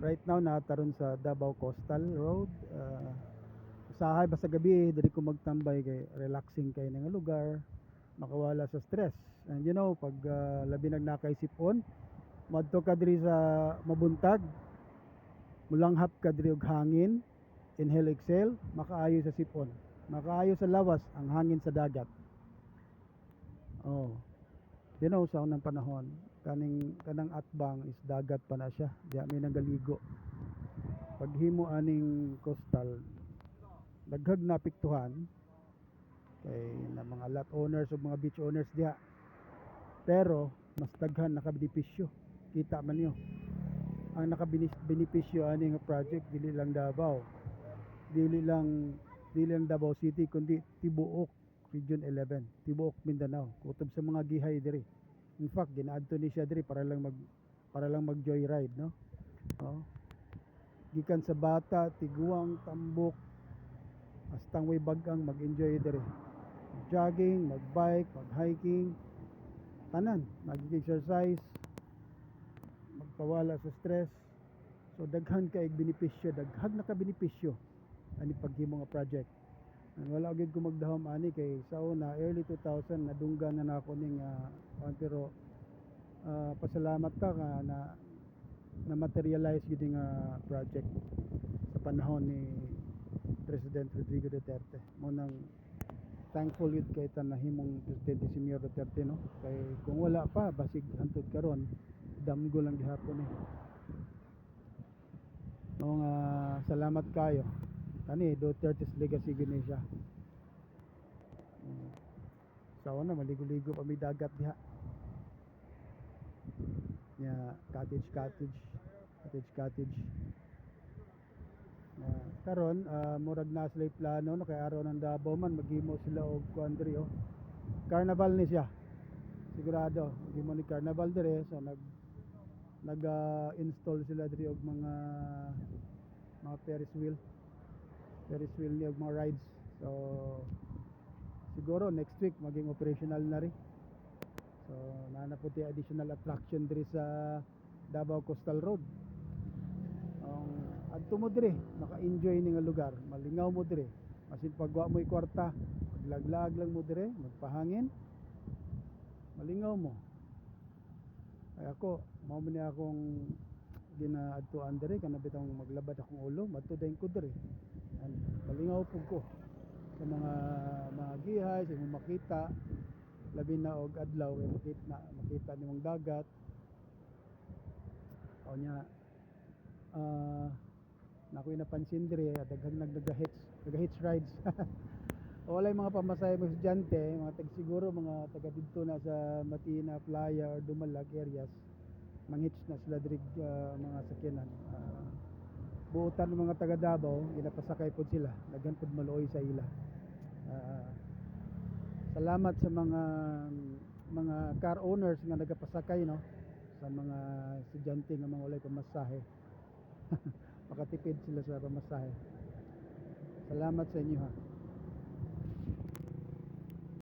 Right now nataron sa Davao Coastal Road. Usahay basta gabi diri ko magtambay kay relaxing kay nga lugar, makawala sa stress. And you know, pag labi nagnakay sipon, madto ka diri sa mabuntag, mulanghap ka diri og hangin, inhale exhale, makaayo sa sipon, makaayo sa lawas ang hangin sa dagat. Oh, you know, sa unang panahon kanang atbang is dagat pa na siya, diya may nagaligo. Paghimo aning coastal, daghag napiktuhan kay na mga lot owners o mga beach owners diha, pero mas daghan nakabenepisyo. Kita man niyo ang nakabenepisyo ani nga project, dili lang Davao, dili lang Davao City, kundi tibuok Region 11, tibuok Mindanao, kutob sa mga gihay diri. In fact, ginaadto ni siya diri para lang mag joyride, no? Oh. Gikan sa Bata, Tiguang, Tambok, hastang way Bagang, mag-enjoy diri. Jogging, mag-bike, mag-hiking, tanan, mag-exercise, magpawala sa stress. So daghan kay benepisyo, daghag na ka benepisyo ani paghimo nga project. Wala gyud ko magdahom ani kay sa una early 2000 nadunggan na nako ning pero pasalamat ta ka na materialize gyud nga project sa panahon ni President Rodrigo Duterte. Mo nang thankful yun kay tanahimong Presidente Senior Duterte, no? Kay kung wala pa basig hantod karon damgo lang gihapon eh. No, salamat kayo. Kani Duterte's legacy gini siya. Sa una maligo-ligo pa may dagat diha. Ya, cottage. Karon murag na sila plano no kay araw ng Davao man maghimo sila og country oh. Carnival ni siya. Sigurado maghimo ni carnival dire, so nag-install sila diri og mga Ferris wheel ni og mga rides. So siguro next week maging operational na rin. So nanaputi additional attraction diri sa Davao Coastal Road. Adto mo dire, maka-enjoy ni nga lugar, malingaw mo dire. Masin pagwa mo'y kwarta, maglaglag lang mo dire, magpahangin, malingaw mo. Ay ako, mao man ni akong ginaadtuan dire kana bitang maglabad akong ulo, madto dayon ko dire. And malingaw pug ko sa mga gihay, sa imong makita, labi na og adlaw kay makita nimong dagat. O nya nakoy napansin dire daghang nagdaga-hitch rides. Walay mga pamasahe mga estudyante, mga siguro mga taga didto na sa Matina, Playa or Dumalag areas, manghitch na sila diri mga sakyanan. Buotan ng mga taga Davao, ginapasakay pod sila, daghan pod maluoy sa ila. Salamat sa mga car owners nga nagapasakay, no, sa mga estudyante nga mga walay pamasahe. Makatipid sila sa pamasahe. Salamat sa inyo ha.